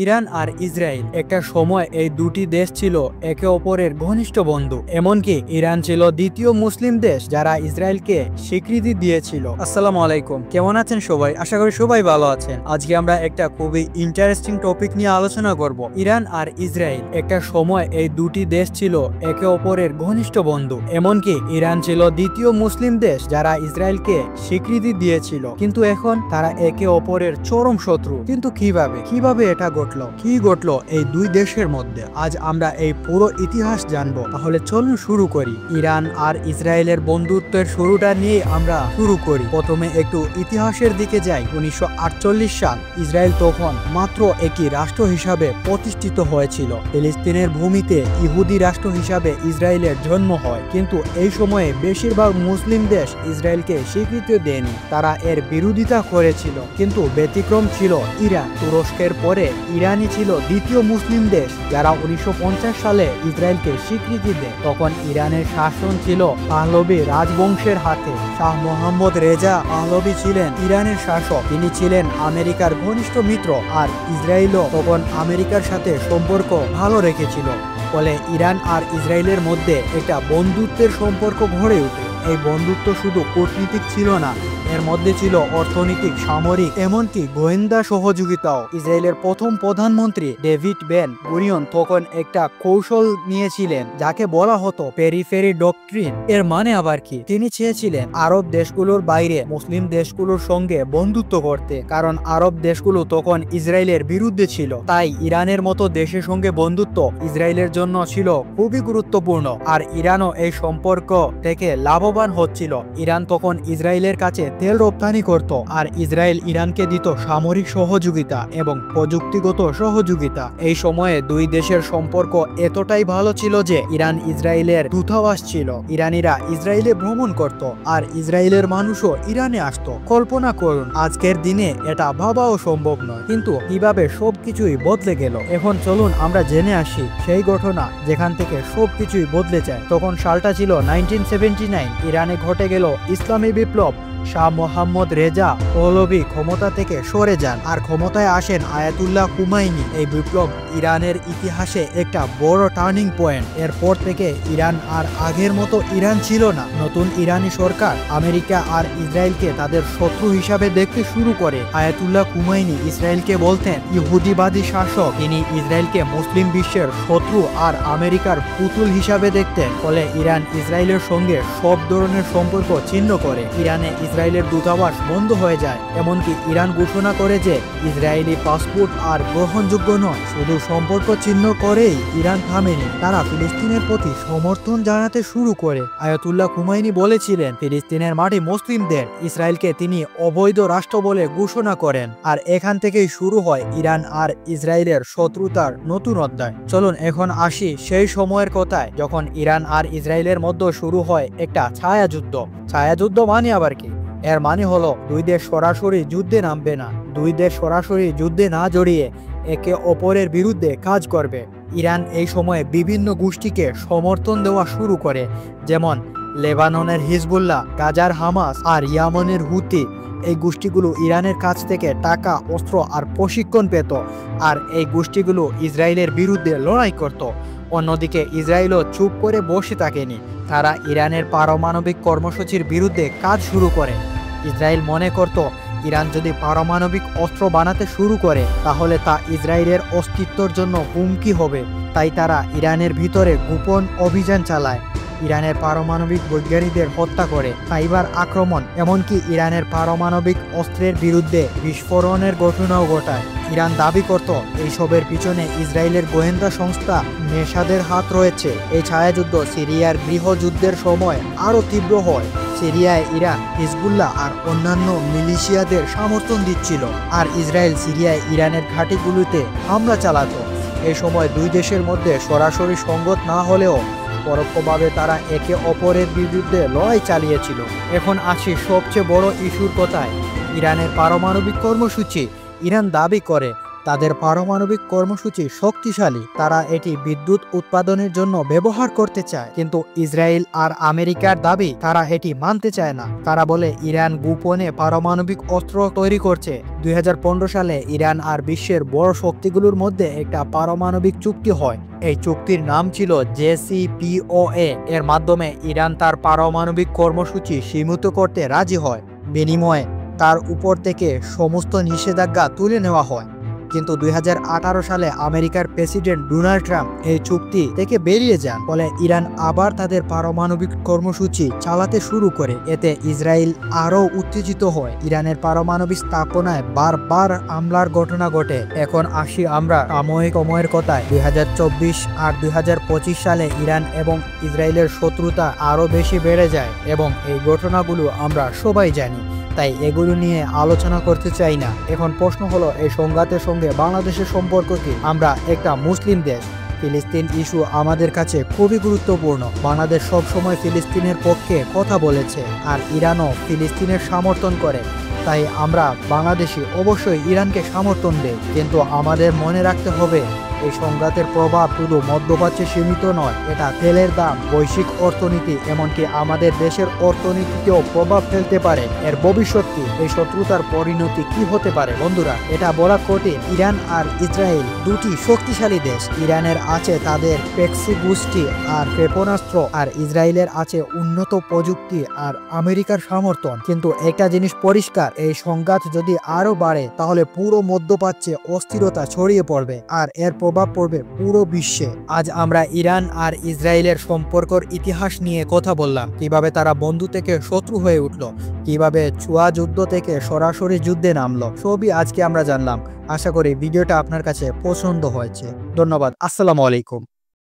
Iran আর Israel একটা সময় এই দুটি দেশ ছিল একে অপরের ঘনিষ্ঠ বন্ধু। এমনকি ইরান ছিল দ্বিতীয় মুসলিম দেশ যারা ইসরায়েলকে স্বীকৃতি দিয়েছিল। আসসালামু আলাইকুম, কেমন আছেন সবাই? আশা করি সবাই ভালো আছেন। আজকে আমরা একটা খুবই ইন্টারেস্টিং টপিক নিয়ে আলোচনা করব। ইরান আর ইসরায়েল একটা সময় এই দুটি দেশ ছিল একে অপরের ঘনিষ্ঠ বন্ধু। এমনকি ইরান ছিল দ্বিতীয় মুসলিম দেশ যারা ইসরায়েলকে স্বীকৃতি দিয়েছিল, কিন্তু এখন তারা একে অপরের চরম শত্রু। কিন্তু কিভাবে এটা কি ঘটলো এই দুই দেশের মধ্যে? আজ আমরা এই পুরো ইতিহাস জানবো। তাহলে চলুন শুরু করি। ইরান আর ইসরায়েলের বন্ধুত্বের শুরুটা নিয়ে আমরা শুরু করি। প্রথমে একটু ইতিহাসের দিকে যাই। 1948 সাল। ইসরায়েল তখন মাত্র একটি রাষ্ট্র হিসাবে প্রতিষ্ঠিত হয়েছিল। ফিলিস্তিনের ভূমিতে ইহুদি রাষ্ট্র হিসাবে ইসরায়েলের জন্ম হয়, কিন্তু এই সময়ে বেশিরভাগ মুসলিম দেশ ইসরায়েলকে স্বীকৃতি দেয়নি। তারা এর বিরোধিতা করেছিল, কিন্তু ব্যতিক্রম ছিল ইরান। তুরস্কের পরে ইরানই ছিল দ্বিতীয় মুসলিম দেশ যারা 1950 সালে ইসরায়েলকে স্বীকৃতি দেয়। তখন ইরানের শাসন ছিল পাহলভি রাজবংশের হাতে। শাহ মোহাম্মদ রেজা পাহলভি ছিলেন ইরানের শাসক। তিনি ছিলেন আমেরিকার ঘনিষ্ঠ মিত্র, আর ইসরায়েলও তখন আমেরিকার সাথে সম্পর্ক ভালো রেখেছিল। ফলে ইরান আর ইসরায়েলের মধ্যে একটা বন্ধুত্বের সম্পর্ক গড়ে ওঠে। এই বন্ধুত্ব শুধু কূটনীতিক ছিল না, এর মধ্যে ছিল অর্থনৈতিক, সামরিক, এমনকি গোয়েন্দা সহযোগিতাও। ইসরায়েলের প্রথম প্রধানমন্ত্রী ডেভিড বেন গুরিয়ন তখন একটা কৌশল নিয়েছিলেন যাকে বলা হতো পেরিফেরি ডক্ট্রিন। এর মানে আবার কি? তিনি চেয়েছিলেন আরব দেশগুলোর বাইরে মুসলিম দেশগুলোর সঙ্গে বন্ধুত্ব করতে, কারণ আরব দেশগুলো তখন ইসরায়েলের বিরুদ্ধে ছিল। তাই ইরানের মতো দেশের সঙ্গে বন্ধুত্ব ইসরায়েলের জন্য ছিল খুবই গুরুত্বপূর্ণ, আর ইরানও এই সম্পর্ক থেকে লাভবান হচ্ছিল। ইরান তখন ইসরায়েলের কাছে তেল রপ্তানি করত, আর ইসরায়েল ইরানকে দিত সামরিক সহযোগিতা এবং প্রযুক্তিগত সহযোগিতা। এই সময়ে দুই দেশের সম্পর্ক এতটাই ভালো ছিল যে ইরান ইসরায়েলের দূতাবাস ছিল। ইরানিরা ইসরায়েলে ভ্রমণ করত, আর ইসরায়েলের মানুষও ইরানে আসতো। কল্পনা করুন, আজকের দিনে এটা ভাবাও সম্ভব নয়। কিন্তু কিভাবে সবকিছুই বদলে গেল। এখন চলুন আমরা জেনে আসি সেই ঘটনা যেখান থেকে সবকিছুই বদলে যায়। তখন সালটা ছিল 1979। ইরানে ঘটে গেল ইসলামী বিপ্লব। শাহ মোহাম্মদ রেজা পাহলভি ক্ষমতা থেকে সরে যান, আর ক্ষমতায় আসেন আয়াতুল্লাহ খুমাইনি। এই বিপ্লব ইরানের ইতিহাসে একটা বড় টার্নিং পয়েন্ট। এরপর থেকে ইরান আর আগের মতো ইরান ছিল না। নতুন ইরানি সরকার আমেরিকা আর ইসরায়েলকে তাদের শত্রু হিসাবে দেখতে শুরু করে। আয়াতুল্লাহ খুমাইনি ইসরায়েলকে বলতেন ইহুদিবাদী শাসক। তিনি ইসরায়েলকে মুসলিম বিশ্বের শত্রু আর আমেরিকার পুতুল হিসাবে দেখতেন। ফলে ইরান ইসরায়েলের সঙ্গে সব ধরনের সম্পর্ক ছিন্ন করে। ইরানে ইসরায়েলের দূতাবাস বন্ধ হয়ে যায়। এমনকি ইরান ঘোষণা করে যে ইসরায়েলি পাসপোর্ট আর গ্রহণযোগ্য নয়। শুধু সম্পর্ক ছিন্ন করেই ইরান থামেনি, তারা ফিলিস্তিনের প্রতি সমর্থন জানাতে শুরু করে। আয়াতুল্লাহ খুমাইনি বলেছিলেন ফিলিস্তিনের মাটি মুসলিমদের। ইসরায়েলকে তিনি অবৈধ রাষ্ট্র বলে ঘোষণা করেন, আর এখান থেকেই শুরু হয় ইরান আর ইসরায়েলের শত্রুতার নতুন অধ্যায়। চলুন এখন আসি সেই সময়ের কথায় যখন ইরান আর ইসরায়েলের মধ্যে শুরু হয় একটা ছায়াযুদ্ধ। ছায়াযুদ্ধ মানে আবার কি? এর মানে হলো দুই দেশ সরাসরি যুদ্ধে নামবে না। দুই দেশ সরাসরি যুদ্ধে না জড়িয়ে একে অপরের বিরুদ্ধে কাজ করবে। ইরান এই সময়ে বিভিন্ন গোষ্ঠীকে সমর্থন দেওয়া শুরু করে, যেমন লেবাননের হিজবুল্লাহ, গাজার হামাস আর ইয়ামনের হুতি। এই গোষ্ঠীগুলো ইরানের কাছ থেকে টাকা, অস্ত্র আর প্রশিক্ষণ পেত, আর এই গোষ্ঠীগুলো ইসরায়েলের বিরুদ্ধে লড়াই করত। অন্যদিকে ইসরায়েলও চুপ করে বসে থাকেনি। তারা ইরানের পারমাণবিক কর্মসূচির বিরুদ্ধে কাজ শুরু করে। ইসরায়েল মনে করত ইরান যদি পারমাণবিক অস্ত্র বানাতে শুরু করে তাহলে তা ইসরায়েলের অস্তিত্বের জন্য হুমকি হবে। তাই তারা ইরানের ভিতরে গোপন অভিযান চালায়, ইরানের পারমাণবিক বৈজ্ঞানিকদের হত্যা করে, সাইবার আক্রমণ, এমনকি ইরানের পারমাণবিক অস্ত্রের বিরুদ্ধে বিস্ফোরণের ঘটনাও ঘটায়। ইরান দাবি করত এইসবের পিছনে ইসরায়েলের গোয়েন্দা সংস্থা মেসাদের হাত রয়েছে। এই ছায়াযুদ্ধ সিরিয়ার গৃহযুদ্ধের সময় আরও তীব্র হয়। সিরিয়ায় ইরান হিজবুল্লাহ আর অন্যান্য মিলিশিয়াদের সমর্থন দিচ্ছিল, আর ইসরায়েল সিরিয়ায় ইরানের ঘাঁটিগুলোতে হামলা চালাতো। এই সময় দুই দেশের মধ্যে সরাসরি সংঘাত না হলেও পরোক্ষভাবে তারা একে অপরের বিরুদ্ধে লড়াই চালিয়েছিল। এখন আসি সবচেয়ে বড় ইস্যুর কথায়, ইরানের পারমাণবিক কর্মসূচি। ইরান দাবি করে তাদের পারমাণবিক কর্মসূচি শক্তিশালী, তারা এটি বিদ্যুৎ উৎপাদনের জন্য ব্যবহার করতে চায়। কিন্তু ইসরায়েল আর আমেরিকার দাবি তারা এটি মানতে চায় না। তারা বলে ইরান গোপনে পারমাণবিক অস্ত্র তৈরি করছে। 2015 সালে ইরান আর বিশ্বের বড় শক্তিগুলোর মধ্যে একটা পারমাণবিক চুক্তি হয়। এই চুক্তির নাম ছিল JCPOA। এর মাধ্যমে ইরান তার পারমাণবিক কর্মসূচি সীমিত করতে রাজি হয়। বিনিময়ে তার উপর থেকে সমস্ত নিষেধাজ্ঞা তুলে নেওয়া হয়। কিন্তু 2018 সালে আমেরিকার প্রেসিডেন্ট ডোনাল্ড ট্রাম্প এই চুক্তি থেকে বেরিয়ে যান। ফলে ইরান আবার তাদের পারমাণবিক কর্মসূচি চালাতে শুরু করে। এতে ইসরায়েল আরও উত্তেজিত হয়। ইরানের পারমাণবিক স্থাপনায় বারবার হামলার ঘটনা ঘটে। এখন আসি আমরা সাময়িক সময়ের কথায়। 2024 আর 2025 সালে ইরান এবং ইসরায়েলের শত্রুতা আরও বেশি বেড়ে যায় এবং এই ঘটনাগুলো আমরা সবাই জানি, তাই এগুলো নিয়ে আলোচনা করতে চাই না। এখন প্রশ্ন হলো, এই সংঘাতের সঙ্গে বাংলাদেশের সম্পর্ক কি? আমরা একটা মুসলিম দেশ, ফিলিস্তিন ইস্যু আমাদের কাছে খুবই গুরুত্বপূর্ণ। বাংলাদেশ সবসময় ফিলিস্তিনের পক্ষে কথা বলেছে আর ইরানও ফিলিস্তিনের সমর্থন করে। তাই আমরা বাংলাদেশি অবশ্যই ইরানকে সমর্থন দেই। কিন্তু আমাদের মনে রাখতে হবে, এই সংঘাতের প্রভাব শুধু মধ্যপ্রাচ্যে সীমিত নয়। এটা তেলের দাম, বৈশ্বিক অর্থনীতি, এমনকি আমাদের দেশের অর্থনীতিতেও প্রভাব ফেলতে পারে। এর ভবিষ্যৎ কি? এই শত্রুতার পরিণতি কি হতে পারে? বন্ধুরা, এটা বলা কঠিন। ইরান আর ইসরায়েল দুটি শক্তিশালী দেশ। ইরানের আছে তাদের পেক্সি গোষ্ঠী আর ক্ষেপণাস্ত্র, আর ইসরায়েলের আছে উন্নত প্রযুক্তি আর আমেরিকার সমর্থন। কিন্তু একটা জিনিস পরিষ্কার, এই সংঘাত যদি আরো বাড়ে তাহলে পুরো মধ্যপ্রাচ্যে অস্থিরতা ছড়িয়ে পড়বে আর এর প্রভাব পড়বে পুরো বিশ্বে। আজ আমরা ইরান আর ইসরায়েলের সম্পর্কের ইতিহাস নিয়ে কথা বললাম, কিভাবে তারা বন্ধু থেকে শত্রু হয়ে উঠল, কিভাবে ছোঁয়া যুদ্ধ থেকে সরাসরি যুদ্ধে নামলো, সবই আজকে আমরা জানলাম। আশা করি ভিডিওটা আপনার কাছে পছন্দ হয়েছে। ধন্যবাদ। আসসালামু আলাইকুম।